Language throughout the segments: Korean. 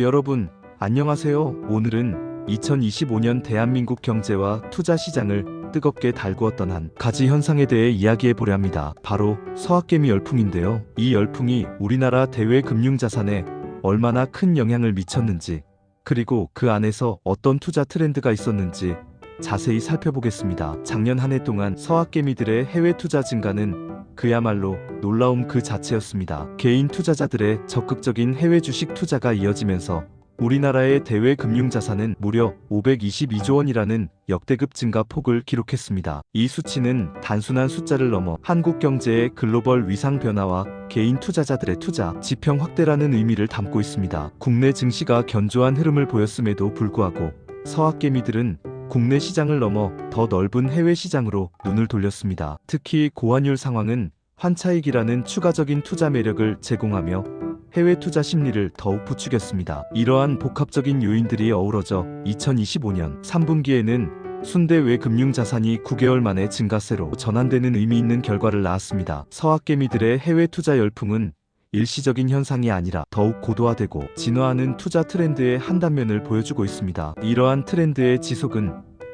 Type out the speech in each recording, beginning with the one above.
여러분, 안녕하세요. 오늘은 2025년 대한민국 경제와 투자 시장을 뜨겁게 달구었던 한 가지 현상에 대해 이야기해 보려 합니다. 바로 서학개미 열풍인데요. 이 열풍이 우리나라 대외 금융자산에 얼마나 큰 영향을 미쳤는지, 그리고 그 안에서 어떤 투자 트렌드가 있었는지 자세히 살펴보겠습니다. 작년 한 해 동안 서학개미들의 해외 투자 증가는 그야말로 놀라움 그 자체였습니다. 개인 투자자들의 적극적인 해외 주식 투자가 이어지면서 우리나라의 대외 금융자산은 무려 522조 원이라는 역대급 증가 폭을 기록했습니다. 이 수치는 단순한 숫자를 넘어 한국 경제의 글로벌 위상 변화와 개인 투자자들의 투자 지평 확대라는 의미를 담고 있습니다. 국내 증시가 견조한 흐름을 보였음에도 불구하고 서학개미들은 국내 시장을 넘어 더 넓은 해외 시장으로 눈을 돌렸습니다. 특히 고환율 상황은 환차익이라는 추가적인 투자 매력을 제공하며 해외 투자 심리를 더욱 부추겼습니다. 이러한 복합적인 요인들이 어우러져 2025년 3분기에는 순대외 금융자산이 9개월 만에 증가세로 전환되는 의미 있는 결과를 낳았습니다. 서학개미들의 해외 투자 열풍은 일시적인 현상이 아니라 더욱 고도화되고 진화하는 투자 트렌드의 한 단면을 보여주고 있습니다. 이러한 트렌드의 지속은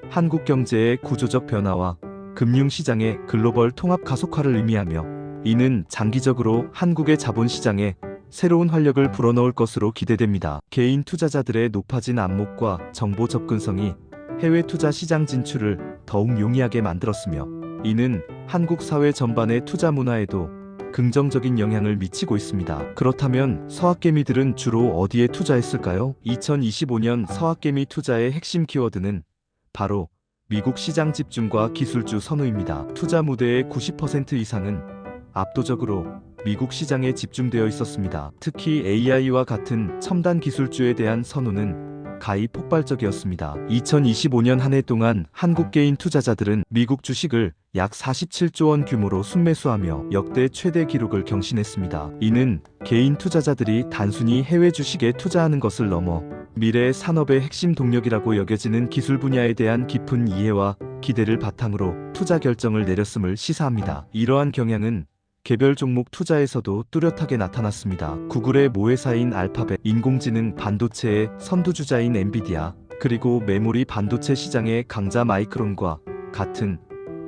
한국 경제의 구조적 변화와 금융시장의 글로벌 통합 가속화를 의미하며, 이는 장기적으로 한국의 자본시장에 새로운 활력을 불어넣을 것으로 기대됩니다. 개인 투자자들의 높아진 안목과 정보 접근성이 해외 투자 시장 진출을 더욱 용이하게 만들었으며, 이는 한국 사회 전반의 투자 문화에도 긍정적인 영향을 미치고 있습니다. 그렇다면 서학개미들은 주로 어디에 투자했을까요? 2025년 서학개미 투자의 핵심 키워드는 바로 미국 시장 집중과 기술주 선호입니다. 투자 무대의 90% 이상은 압도적으로 미국 시장에 집중되어 있었습니다. 특히 AI와 같은 첨단 기술주에 대한 선호는 가히 폭발적이었습니다. 2025년 한 해 동안 한국 개인 투자자들은 미국 주식을 약 47조 원 규모로 순매수하며 역대 최대 기록을 경신했습니다. 이는 개인 투자자들이 단순히 해외 주식에 투자하는 것을 넘어 미래 산업의 핵심 동력이라고 여겨지는 기술 분야에 대한 깊은 이해와 기대를 바탕으로 투자 결정을 내렸음을 시사합니다. 이러한 경향은 개별 종목 투자에서도 뚜렷하게 나타났습니다. 구글의 모회사인 알파벳, 인공지능 반도체의 선두주자인 엔비디아, 그리고 메모리 반도체 시장의 강자 마이크론과 같은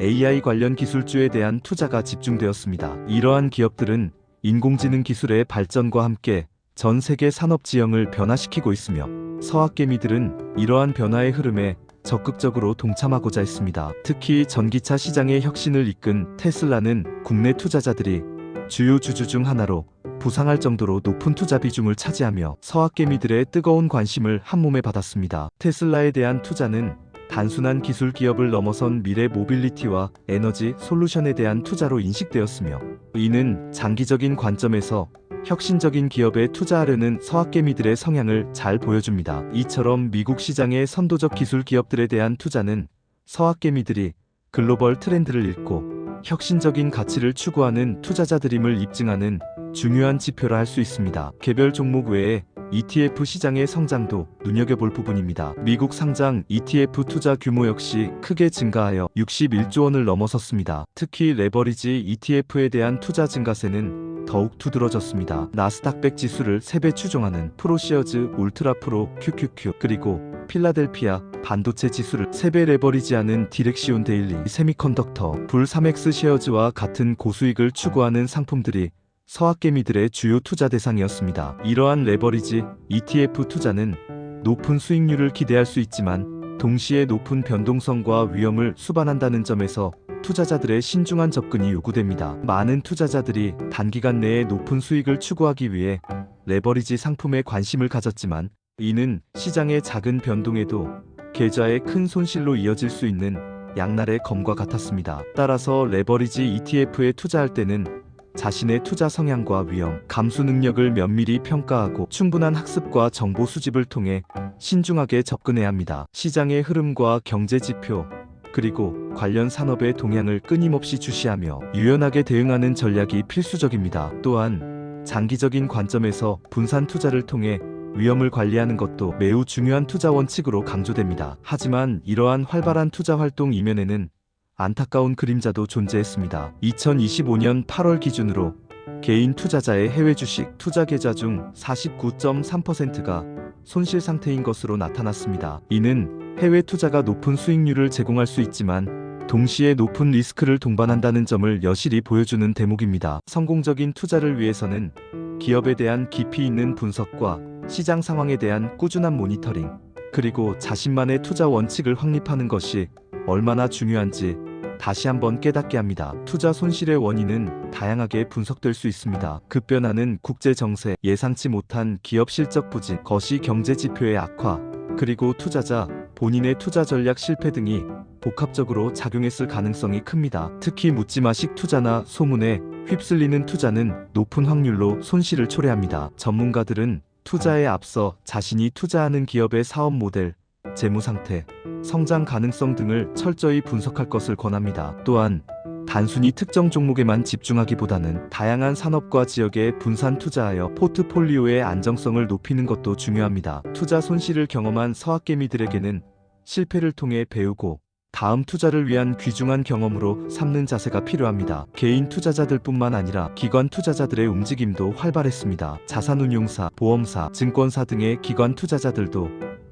AI 관련 기술주에 대한 투자가 집중되었습니다. 이러한 기업들은 인공지능 기술의 발전과 함께 전 세계 산업 지형을 변화시키고 있으며, 서학개미들은 이러한 변화의 흐름에 적극적으로 동참하고자 했습니다. 특히 전기차 시장의 혁신을 이끈 테슬라는 국내 투자자들이 주요 주주 중 하나로 부상할 정도로 높은 투자 비중을 차지하며 서학개미들의 뜨거운 관심을 한몸에 받았습니다. 테슬라에 대한 투자는 단순한 기술 기업을 넘어선 미래 모빌리티와 에너지 솔루션에 대한 투자로 인식되었으며, 이는 장기적인 관점에서 혁신적인 기업에 투자하려는 서학개미들의 성향을 잘 보여줍니다. 이처럼 미국 시장의 선도적 기술 기업들에 대한 투자는 서학개미들이 글로벌 트렌드를 읽고 혁신적인 가치를 추구하는 투자자들임을 입증하는 중요한 지표라 할 수 있습니다. 개별 종목 외에 ETF 시장의 성장도 눈여겨볼 부분입니다. 미국 상장 ETF 투자 규모 역시 크게 증가하여 61조 원을 넘어섰습니다. 특히 레버리지 ETF에 대한 투자 증가세는 더욱 두드러졌습니다. 나스닥 100 지수를 3배 추종하는 프로시어즈 울트라 프로 QQQ, 그리고 필라델피아 반도체 지수를 3배 레버리지하는 디렉시온 데일리 세미컨덕터, 불 3X 쉐어즈와 같은 고수익을 추구하는 상품들이 서학개미들의 주요 투자 대상이었습니다. 이러한 레버리지 ETF 투자는 높은 수익률을 기대할 수 있지만 동시에 높은 변동성과 위험을 수반한다는 점에서 투자자들의 신중한 접근이 요구됩니다. 많은 투자자들이 단기간 내에 높은 수익을 추구하기 위해 레버리지 상품에 관심을 가졌지만, 이는 시장의 작은 변동에도 계좌의 큰 손실로 이어질 수 있는 양날의 검과 같았습니다. 따라서 레버리지 ETF에 투자할 때는 자신의 투자 성향과 위험, 감수 능력을 면밀히 평가하고 충분한 학습과 정보 수집을 통해 신중하게 접근해야 합니다. 시장의 흐름과 경제 지표, 그리고 관련 산업의 동향을 끊임없이 주시하며 유연하게 대응하는 전략이 필수적입니다. 또한 장기적인 관점에서 분산 투자를 통해 위험을 관리하는 것도 매우 중요한 투자 원칙으로 강조됩니다. 하지만 이러한 활발한 투자 활동 이면에는 안타까운 그림자도 존재했습니다. 2025년 8월 기준으로 개인 투자자의 해외 주식 투자 계좌 중 49.3%가 손실 상태인 것으로 나타났습니다. 이는 해외 투자가 높은 수익률을 제공할 수 있지만 동시에 높은 리스크를 동반한다는 점을 여실히 보여주는 대목입니다. 성공적인 투자를 위해서는 기업에 대한 깊이 있는 분석과 시장 상황에 대한 꾸준한 모니터링, 그리고 자신만의 투자 원칙을 확립하는 것이 얼마나 중요한지 다시 한번 깨닫게 합니다. 투자 손실의 원인은 다양하게 분석될 수 있습니다. 급변하는 국제 정세, 예상치 못한 기업 실적 부진, 거시 경제 지표의 악화, 그리고 투자자 본인의 투자 전략 실패 등이 복합적으로 작용했을 가능성이 큽니다. 특히 묻지마식 투자나 소문에 휩쓸리는 투자는 높은 확률로 손실을 초래합니다. 전문가들은 투자에 앞서 자신이 투자하는 기업의 사업 모델, 재무 상태, 성장 가능성 등을 철저히 분석할 것을 권합니다. 또한 단순히 특정 종목에만 집중하기보다는 다양한 산업과 지역에 분산 투자하여 포트폴리오의 안정성을 높이는 것도 중요합니다. 투자 손실을 경험한 서학개미들에게는 실패를 통해 배우고 다음 투자를 위한 귀중한 경험으로 삼는 자세가 필요합니다. 개인 투자자들뿐만 아니라 기관 투자자들의 움직임도 활발했습니다. 자산운용사, 보험사, 증권사 등의 기관 투자자들도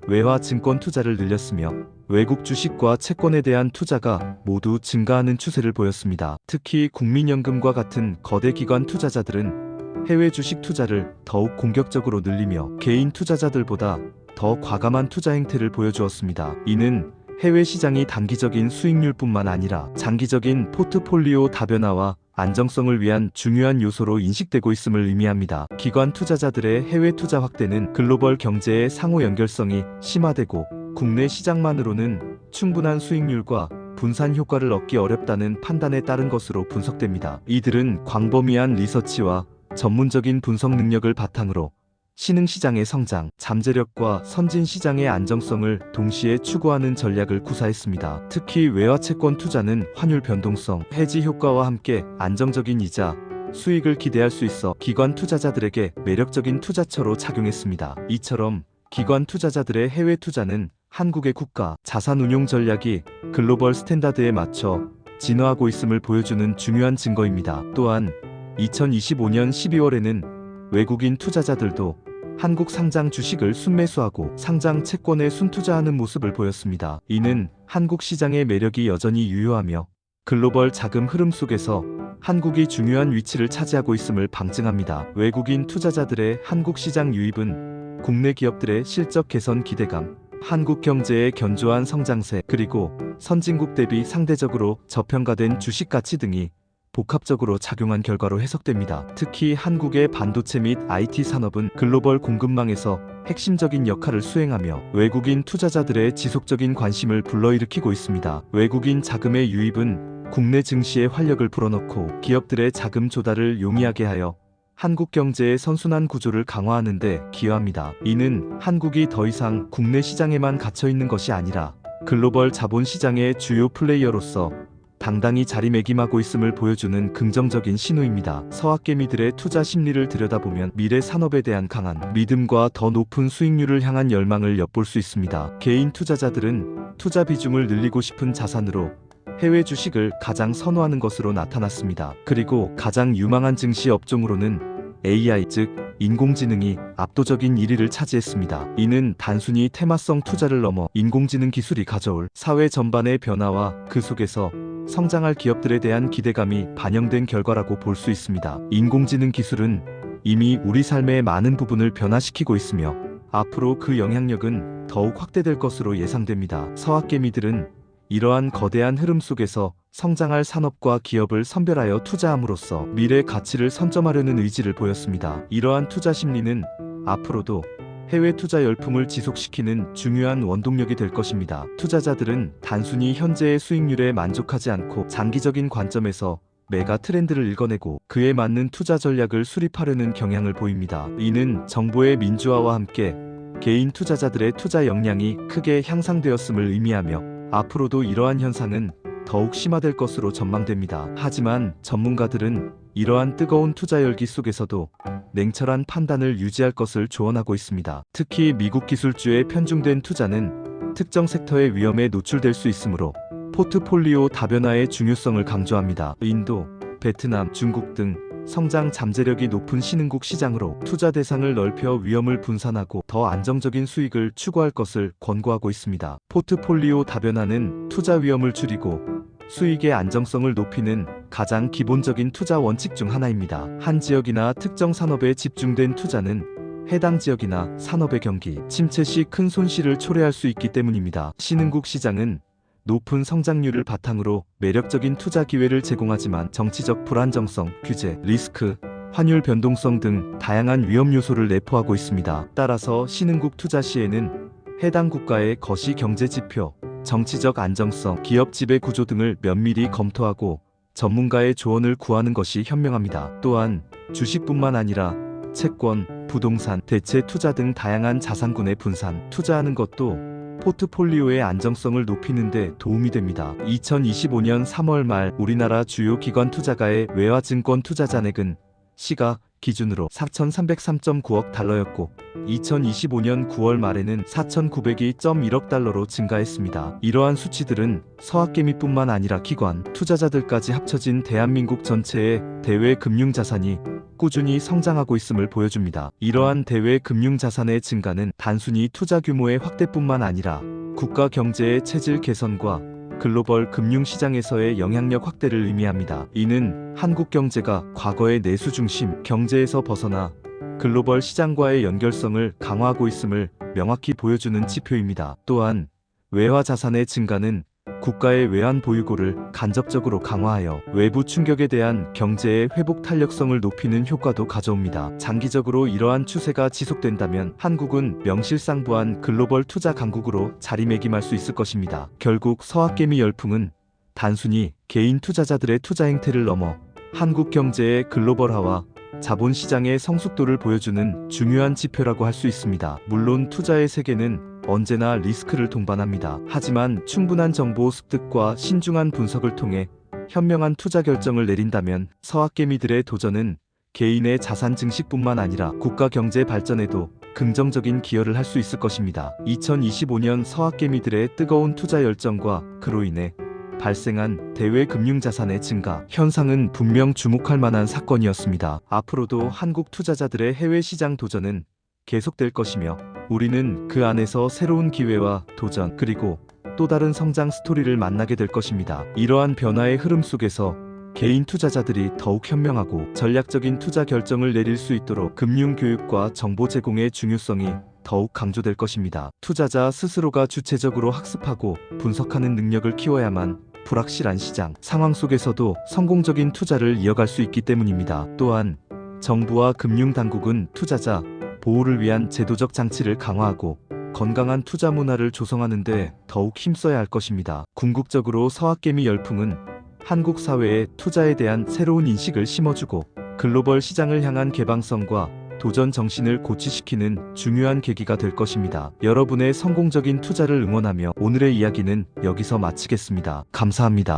외화 증권 투자를 늘렸으며 외국 주식과 채권에 대한 투자가 모두 증가하는 추세를 보였습니다. 특히 국민연금과 같은 거대 기관 투자자들은 해외 주식 투자를 더욱 공격적으로 늘리며 개인 투자자들보다 더 과감한 투자 행태를 보여주었습니다. 이는 해외 시장이 단기적인 수익률뿐만 아니라 장기적인 포트폴리오 다변화와 안정성을 위한 중요한 요소로 인식되고 있음을 의미합니다. 기관 투자자들의 해외 투자 확대는 글로벌 경제의 상호 연결성이 심화되고 국내 시장만으로는 충분한 수익률과 분산 효과를 얻기 어렵다는 판단에 따른 것으로 분석됩니다. 이들은 광범위한 리서치와 전문적인 분석 능력을 바탕으로 신흥시장의 성장, 잠재력과 선진시장의 안정성을 동시에 추구하는 전략을 구사했습니다. 특히 외화채권 투자는 환율 변동성, 해지 효과와 함께 안정적인 이자, 수익을 기대할 수 있어 기관 투자자들에게 매력적인 투자처로 작용했습니다. 이처럼 기관 투자자들의 해외 투자는 한국의 국가 자산운용 전략이 글로벌 스탠다드에 맞춰 진화하고 있음을 보여주는 중요한 증거입니다. 또한 2025년 12월에는 외국인 투자자들도 한국 상장 주식을 순매수하고 상장 채권에 순투자하는 모습을 보였습니다. 이는 한국 시장의 매력이 여전히 유효하며 글로벌 자금 흐름 속에서 한국이 중요한 위치를 차지하고 있음을 방증합니다. 외국인 투자자들의 한국 시장 유입은 국내 기업들의 실적 개선 기대감, 한국 경제의 견조한 성장세, 그리고 선진국 대비 상대적으로 저평가된 주식 가치 등이 복합적으로 작용한 결과로 해석됩니다. 특히 한국의 반도체 및 IT 산업은 글로벌 공급망에서 핵심적인 역할을 수행하며 외국인 투자자들의 지속적인 관심을 불러일으키고 있습니다. 외국인 자금의 유입은 국내 증시에 활력을 불어넣고 기업들의 자금 조달을 용이하게 하여 한국 경제의 선순환 구조를 강화하는 데 기여합니다. 이는 한국이 더 이상 국내 시장에만 갇혀 있는 것이 아니라 글로벌 자본시장의 주요 플레이어로서 당당히 자리매김하고 있음을 보여주는 긍정적인 신호입니다. 서학개미들의 투자 심리를 들여다보면 미래 산업에 대한 강한 믿음과 더 높은 수익률을 향한 열망을 엿볼 수 있습니다. 개인 투자자들은 투자 비중을 늘리고 싶은 자산으로 해외 주식을 가장 선호하는 것으로 나타났습니다. 그리고 가장 유망한 증시 업종으로는 AI, 즉 인공지능이 압도적인 1위를 차지했습니다. 이는 단순히 테마성 투자를 넘어 인공지능 기술이 가져올 사회 전반의 변화와 그 속에서 성장할 기업들에 대한 기대감이 반영된 결과라고 볼 수 있습니다. 인공지능 기술은 이미 우리 삶의 많은 부분을 변화시키고 있으며 앞으로 그 영향력은 더욱 확대될 것으로 예상됩니다. 서학개미들은 이러한 거대한 흐름 속에서 성장할 산업과 기업을 선별하여 투자함으로써 미래 가치를 선점하려는 의지를 보였습니다. 이러한 투자 심리는 앞으로도 해외 투자 열풍을 지속시키는 중요한 원동력이 될 것입니다. 투자자들은 단순히 현재의 수익률에 만족하지 않고 장기적인 관점에서 메가 트렌드를 읽어내고 그에 맞는 투자 전략을 수립하려는 경향을 보입니다. 이는 정보의 민주화와 함께 개인 투자자들의 투자 역량이 크게 향상되었음을 의미하며 앞으로도 이러한 현상은 더욱 심화될 것으로 전망됩니다. 하지만 전문가들은 이러한 뜨거운 투자 열기 속에서도 냉철한 판단을 유지할 것을 조언하고 있습니다. 특히 미국 기술주의 편중된 투자는 특정 섹터의 위험에 노출될 수 있으므로 포트폴리오 다변화의 중요성을 강조합니다. 인도, 베트남, 중국 등 성장 잠재력이 높은 신흥국 시장으로 투자 대상을 넓혀 위험을 분산하고 더 안정적인 수익을 추구할 것을 권고하고 있습니다. 포트폴리오 다변화는 투자 위험을 줄이고 수익의 안정성을 높이는 가장 기본적인 투자 원칙 중 하나입니다. 한 지역이나 특정 산업에 집중된 투자는 해당 지역이나 산업의 경기 침체 시 큰 손실을 초래할 수 있기 때문입니다. 신흥국 시장은 높은 성장률을 바탕으로 매력적인 투자 기회를 제공하지만 정치적 불안정성, 규제, 리스크, 환율 변동성 등 다양한 위험 요소를 내포하고 있습니다. 따라서 신흥국 투자 시에는 해당 국가의 거시 경제 지표, 정치적 안정성, 기업 지배 구조 등을 면밀히 검토하고 전문가의 조언을 구하는 것이 현명합니다. 또한 주식뿐만 아니라 채권, 부동산, 대체 투자 등 다양한 자산군에 분산, 투자하는 것도 포트폴리오의 안정성을 높이는 데 도움이 됩니다. 2025년 3월 말 우리나라 주요 기관 투자가의 외화증권 투자 잔액은 시가 기준으로 4,303.9억 달러였고 2025년 9월 말에는 4,902.1억 달러로 증가했습니다. 이러한 수치들은 서학개미뿐만 아니라 기관, 투자자들까지 합쳐진 대한민국 전체의 대외 금융자산이 꾸준히 성장하고 있음을 보여줍니다. 이러한 대외 금융자산의 증가는 단순히 투자 규모의 확대뿐만 아니라 국가 경제의 체질 개선과 글로벌 금융시장에서의 영향력 확대를 의미합니다. 이는 한국 경제가 과거의 내수 중심 경제에서 벗어나 글로벌 시장과의 연결성을 강화하고 있음을 명확히 보여주는 지표입니다. 또한 외화 자산의 증가는 국가의 외환 보유고를 간접적으로 강화하여 외부 충격에 대한 경제의 회복 탄력성을 높이는 효과도 가져옵니다. 장기적으로 이러한 추세가 지속된다면 한국은 명실상부한 글로벌 투자 강국으로 자리매김할 수 있을 것입니다. 결국 서학개미 열풍은 단순히 개인 투자자들의 투자 행태를 넘어 한국 경제의 글로벌화와 자본시장의 성숙도를 보여주는 중요한 지표라고 할 수 있습니다. 물론 투자의 세계는 언제나 리스크를 동반합니다. 하지만 충분한 정보 습득과 신중한 분석을 통해 현명한 투자 결정을 내린다면 서학개미들의 도전은 개인의 자산 증식뿐만 아니라 국가 경제 발전에도 긍정적인 기여를 할 수 있을 것입니다. 2025년 서학개미들의 뜨거운 투자 열정과 그로 인해 발생한 대외 금융자산의 증가 현상은 분명 주목할 만한 사건이었습니다. 앞으로도 한국 투자자들의 해외 시장 도전은 계속될 것이며 우리는 그 안에서 새로운 기회와 도전 그리고 또 다른 성장 스토리를 만나게 될 것입니다. 이러한 변화의 흐름 속에서 개인 투자자들이 더욱 현명하고 전략적인 투자 결정을 내릴 수 있도록 금융 교육과 정보 제공의 중요성이 더욱 강조될 것입니다. 투자자 스스로가 주체적으로 학습하고 분석하는 능력을 키워야만 불확실한 시장 상황 속에서도 성공적인 투자를 이어갈 수 있기 때문입니다. 또한 정부와 금융당국은 투자자 보호를 위한 제도적 장치를 강화하고 건강한 투자 문화를 조성하는 데 더욱 힘써야 할 것입니다. 궁극적으로 서학개미 열풍은 한국 사회에 투자에 대한 새로운 인식을 심어주고 글로벌 시장을 향한 개방성과 도전 정신을 고취시키는 중요한 계기가 될 것입니다. 여러분의 성공적인 투자를 응원하며 오늘의 이야기는 여기서 마치겠습니다. 감사합니다.